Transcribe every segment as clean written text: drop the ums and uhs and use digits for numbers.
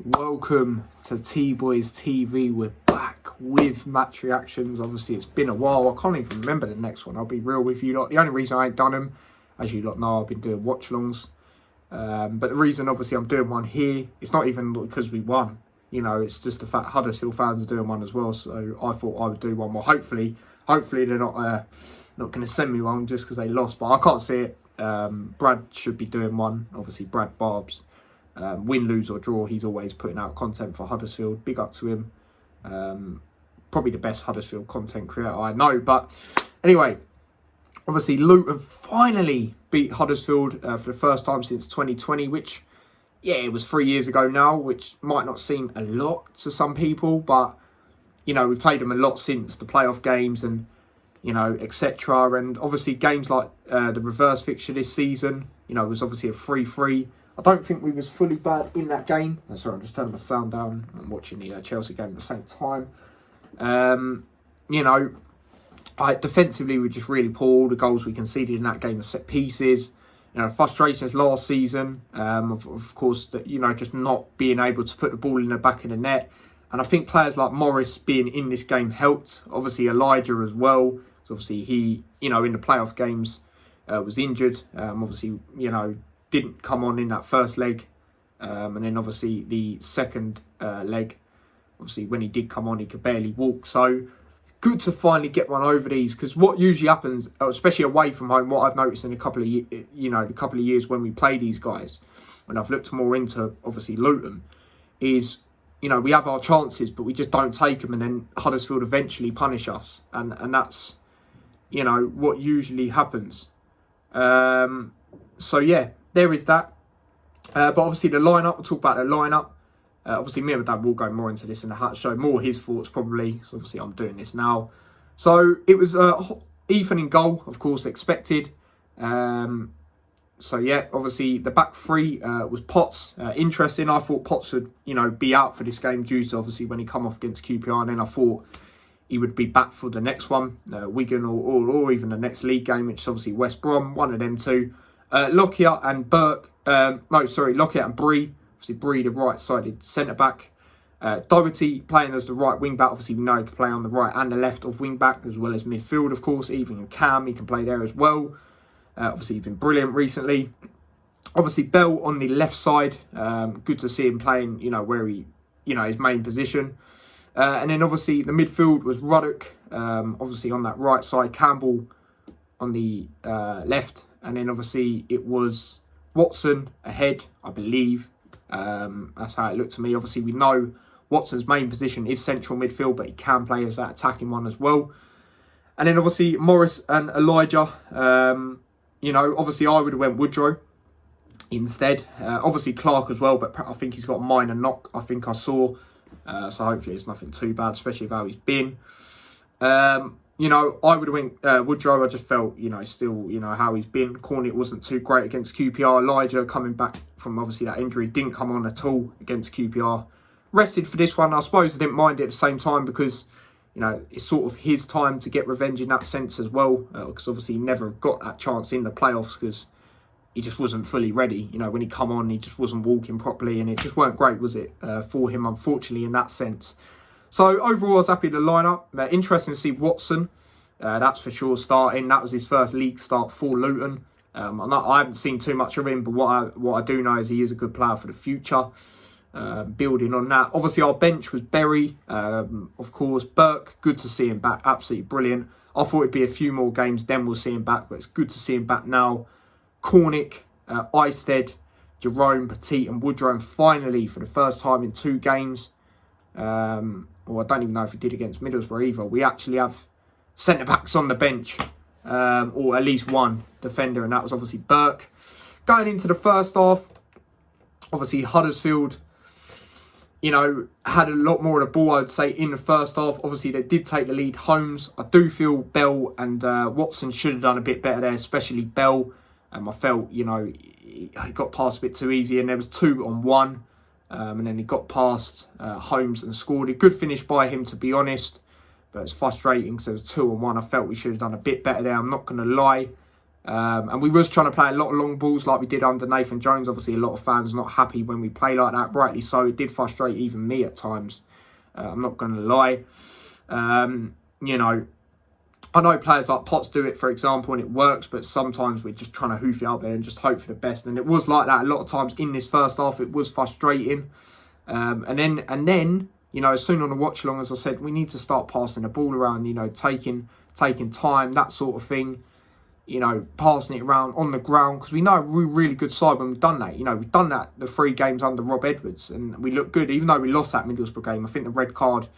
Welcome to T-Boys TV. We're back with match reactions. Obviously, it's been a while. I can't even remember the next one. I'll be real with you lot. The only reason I ain't done them, as you lot know, I've been doing watch-alongs. But the reason, obviously, I'm doing one here, it's not even because we won. You know, it's just the fact Huddersfield fans are doing one as well. So I thought I would do one more. Hopefully they're not going to send me one just because they lost. But I can't see it. Brad should be doing one. Obviously, Brad Barbs. Win, lose or draw, he's always putting out content for Huddersfield. Big up to him. Probably the best Huddersfield content creator I know. But anyway, obviously Luton finally beat Huddersfield for the first time since 2020, which, yeah, it was 3 years ago now, which might not seem a lot to some people, but, you know, we've played them a lot since the playoff games and, you know, etc. And obviously games like the reverse fixture this season, you know, was obviously a 3-3. I don't think we was fully bad in that game. Sorry, I'm just turning my sound down. I'm watching the Chelsea game at the same time. You know, defensively, we were just really poor. The goals we conceded in that game were set pieces. You know, frustrations last season, of course, that, you know, just not being able to put the ball in the back of the net. And I think players like Morris being in this game helped. Obviously, Elijah as well. So obviously, he, you know, in the playoff games was injured. Obviously, you know, didn't come on in that first leg. And then obviously the second leg, obviously when he did come on, he could barely walk. So good to finally get one over these, because what usually happens, especially away from home, what I've noticed in a couple of years when we play these guys, when I've looked more into obviously Luton, is, you know, we have our chances, but we just don't take them, and then Huddersfield eventually punish us, and that's, you know, what usually happens. So yeah, there is that. But obviously the lineup, we'll talk about the lineup. Obviously me and my dad will go more into this in the hat show, more his thoughts probably. So obviously I'm doing this now. So it was Ethan in goal, of course, expected. So yeah, obviously the back three was Potts. Interesting, I thought Potts would, you know, be out for this game due to obviously when he come off against QPR, and then I thought he would be back for the next one, Wigan or even the next league game, which is obviously West Brom, one of them two. Lockyer and Lockyer and Bree. Obviously, Bree, the right-sided centre-back. Doherty playing as the right wing-back. Obviously, we know he can play on the right and the left of wing-back, as well as midfield, of course. Even in Cam, he can play there as well. Obviously, he's been brilliant recently. Obviously, Bell on the left side. Good to see him playing, you know, where he, you know, his main position. And then, obviously, the midfield was Ruddock. Obviously, on that right side. Campbell on the left. And then, obviously, it was Watson ahead, I believe. That's how it looked to me. Obviously, we know Watson's main position is central midfield, but he can play as that attacking one as well. And then, obviously, Morris and Elijah. You know, obviously, I would have went Woodrow instead. Obviously, Clark as well, but I think he's got a minor knock, I think I saw. So, hopefully, it's nothing too bad, especially with how he's been. You know, I would have went Woodrow. I just felt, you know, still, you know, how he's been. Cornet wasn't too great against QPR. Elijah, coming back from obviously that injury, didn't come on at all against QPR. Rested for this one. I suppose I didn't mind it at the same time because, you know, it's sort of his time to get revenge in that sense as well. Because obviously he never got that chance in the playoffs because he just wasn't fully ready. You know, when he come on, he just wasn't walking properly, and it just weren't great, was it, for him, unfortunately, in that sense. So, overall, I was happy with the lineup. Interesting to see Watson, that's for sure, starting. That was his first league start for Luton. I haven't seen too much of him, but what I do know is he is a good player for the future. Building on that. Obviously, our bench was Berry, of course. Burke, good to see him back. Absolutely brilliant. I thought it'd be a few more games, then we'll see him back, but it's good to see him back now. Cornick, Eisted, Jerome, Petit and Woodrow, and finally, for the first time in 2 games, or I don't even know if he did against Middlesbrough either, we actually have centre-backs on the bench, or at least one defender, and that was obviously Burke. Going into the first half, obviously Huddersfield, had a lot more of the ball, I would say, in the first half. Obviously, they did take the lead. Holmes, I do feel Bell and Watson should have done a bit better there, especially Bell. I felt, he got past a bit too easy, and there was 2-on-1. And then he got past Holmes and scored. A good finish by him, to be honest. But it's frustrating because there was 2-on-1. I felt we should have done a bit better there, I'm not going to lie. And we was trying to play a lot of long balls like we did under Nathan Jones. Obviously, a lot of fans not happy when we play like that. Rightly so. It did frustrate even me at times. I'm not going to lie. I know players like Potts do it, for example, and it works. But sometimes we're just trying to hoof it up there and just hope for the best. And it was like that a lot of times in this first half. It was frustrating. And then, as soon on the watch along, as I said, we need to start passing the ball around. Taking time, that sort of thing. Passing it around on the ground, because we know we're a really good side when we've done that. We've done that the 3 games under Rob Edwards, and we look good, even though we lost that Middlesbrough game. I think the red card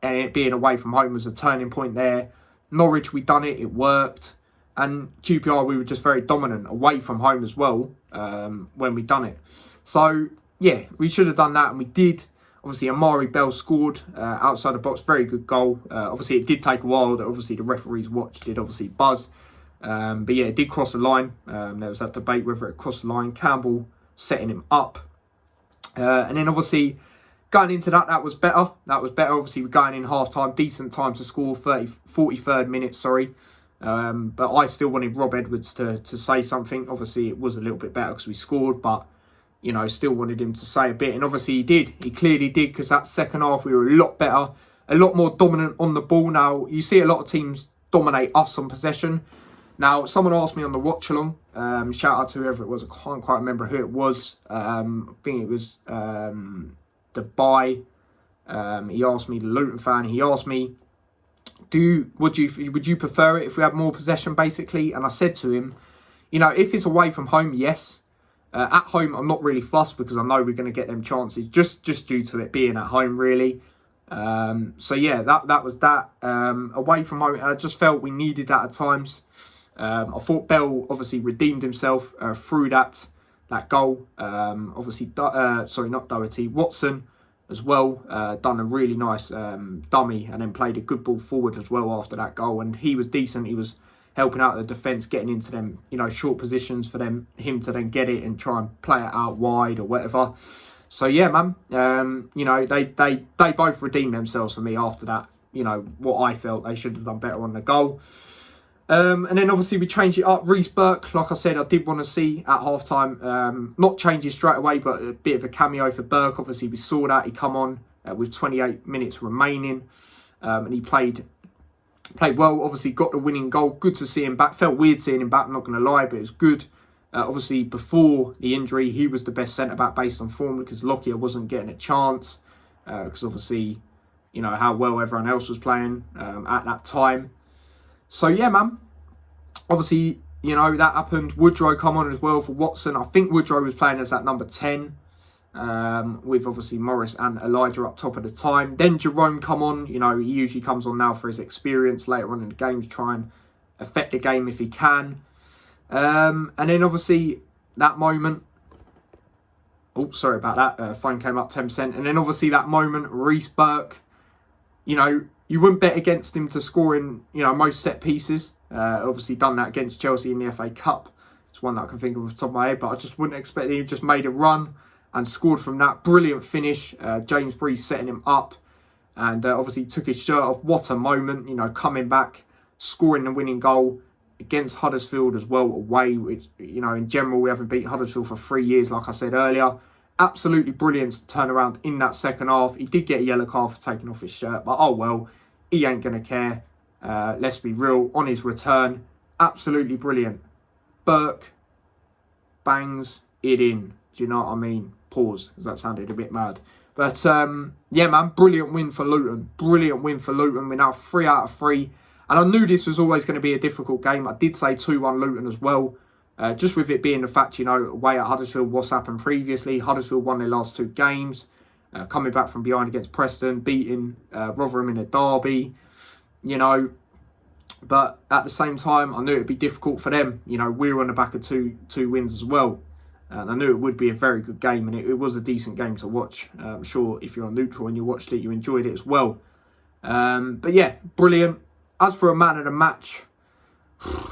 and it being away from home was a turning point there. Norwich, we done it worked. And QPR, we were just very dominant away from home as well when we done it. So, yeah, we should have done that, and we did. Obviously, Amari Bell scored outside the box, very good goal. Obviously, it did take a while. Obviously, the referee's watch did obviously buzz. But yeah, it did cross the line. There was that debate whether it crossed the line. Campbell setting him up. And then obviously going into that was better. Obviously, we're going in half-time. Decent time to score, 43rd minute, sorry. But I still wanted Rob Edwards to say something. Obviously, it was a little bit better because we scored. But, still wanted him to say a bit. And obviously he did. He clearly did, because that second half we were a lot better. A lot more dominant on the ball. Now, you see a lot of teams dominate us on possession. Now, someone asked me on the watch-along, shout out to whoever it was, I can't quite remember who it was. I think it was Dubai. He asked me, the Luton fan, he asked me, would you prefer it if we had more possession, basically? And I said to him, if it's away from home, yes. At home, I'm not really fussed, because I know we're going to get them chances, just due to it being at home, really. So, yeah, that was that. Away from home, I just felt we needed that at times. I thought Bell obviously redeemed himself through that goal. Obviously, not Doherty, Watson as well. Done a really nice dummy, and then played a good ball forward as well after that goal. And he was decent. He was helping out the defence, getting into them, short positions for him to then get it and try and play it out wide or whatever. So yeah, man. They both redeemed themselves for me after that. What I felt they should have done better on the goal. And then obviously we changed it up. Reece Burke, like I said, I did want to see at half-time, not changes straight away, but a bit of a cameo for Burke. Obviously we saw that. He come on with 28 minutes remaining, and he played well. Obviously got the winning goal. Good to see him back. Felt weird seeing him back, I'm not going to lie, but it was good. Obviously before the injury, he was the best centre-back based on form, because Lockyer wasn't getting a chance, because obviously, how well everyone else was playing at that time. So, yeah, man, obviously, that happened. Woodrow come on as well for Watson. I think Woodrow was playing as that number 10, with obviously Morris and Elijah up top at the time. Then Jerome come on. He usually comes on now for his experience later on in the game to try and affect the game if he can. And then, obviously, that moment... Oh, sorry about that. Phone came up 10%. And then, obviously, that moment, Reece Burke, you wouldn't bet against him to score in, most set pieces. Obviously done that against Chelsea in the FA Cup. It's one that I can think of off the top of my head, but I just wouldn't expect him. He just made a run and scored from that. Brilliant finish. James Breeze setting him up, and obviously took his shirt off. What a moment, coming back, scoring the winning goal against Huddersfield as well away, which, in general, we haven't beat Huddersfield for 3 years, like I said earlier. Absolutely brilliant turnaround in that second half. He did get a yellow card for taking off his shirt, but oh well. He ain't going to care. Let's be real. On his return, absolutely brilliant. Burke bangs it in. Do you know what I mean? Pause, because that sounded a bit mad. But, yeah, man, brilliant win for Luton. Brilliant win for Luton. We're now 3 out of 3. And I knew this was always going to be a difficult game. I did say 2-1 Luton as well. Just with it being the fact, away at Huddersfield, what's happened previously. Huddersfield won their last 2 games. Coming back from behind against Preston, beating Rotherham in a derby, But at the same time, I knew it would be difficult for them. We were on the back of two wins as well. And I knew it would be a very good game, and it was a decent game to watch. I'm sure if you're on neutral and you watched it, you enjoyed it as well. But yeah, brilliant. As for a man of the match,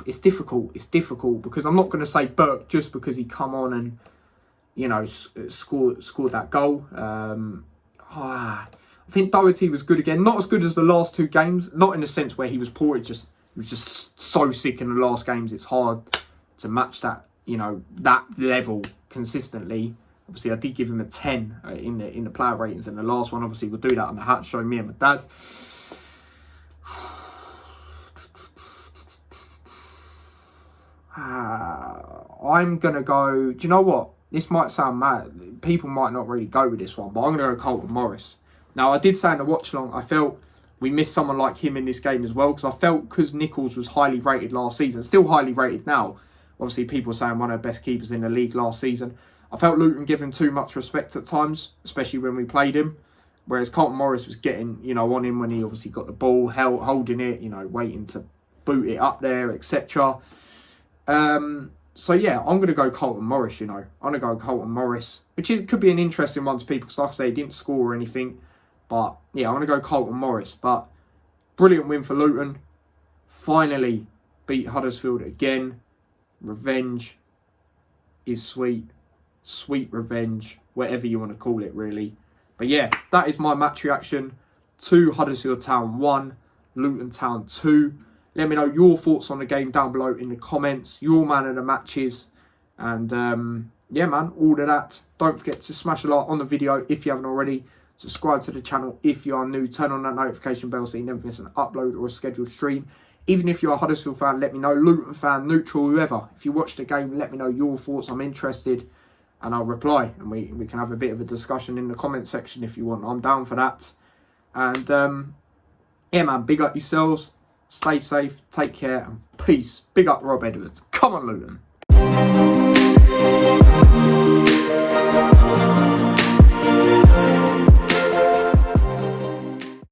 it's difficult. It's difficult because I'm not going to say Burke just because he come on and, you know, scored that goal. I think Doherty was good again. Not as good as the last two games. Not in the sense where he was poor. He was just so sick in the last games. It's hard to match that, you know, that level consistently. Obviously, I did give him a 10 in the player ratings in the last one. Obviously, we'll do that on the hat show, me and my dad. I'm going to go... Do you know what? This might sound mad. People might not really go with this one, but I'm going to go Carlton Morris. Now, I did say in the watch-along, I felt we missed someone like him in this game as well, because I felt because Nichols was highly rated last season, still highly rated now. Obviously, people saying one of the best keepers in the league last season. I felt Luton give him too much respect at times, especially when we played him. Whereas Carlton Morris was getting, you know, on him when he obviously got the ball, holding it, you know, waiting to boot it up there, etc. So yeah, I'm going to go Carlton Morris, you know. I'm going to go Carlton Morris, which could be an interesting one to people, because like I say, he didn't score or anything. But yeah, I'm going to go Carlton Morris. But brilliant win for Luton. Finally beat Huddersfield again. Revenge is sweet. Sweet revenge, whatever you want to call it, really. But yeah, that is my match reaction to Huddersfield Town 1, Luton Town 2. Let me know your thoughts on the game down below in the comments, your man of the matches. And yeah, man, all of that. Don't forget to smash a like on the video if you haven't already. Subscribe to the channel if you are new. Turn on that notification bell so you never miss an upload or a scheduled stream. Even if you're a Huddersfield fan, let me know. Luton fan, neutral, whoever. If you watch the game, let me know your thoughts. I'm interested. And I'll reply. And we can have a bit of a discussion in the comment section if you want. I'm down for that. And yeah, man, big up yourselves. Stay safe. Take care. And peace. Big up Rob Edwards. Come on, Luton.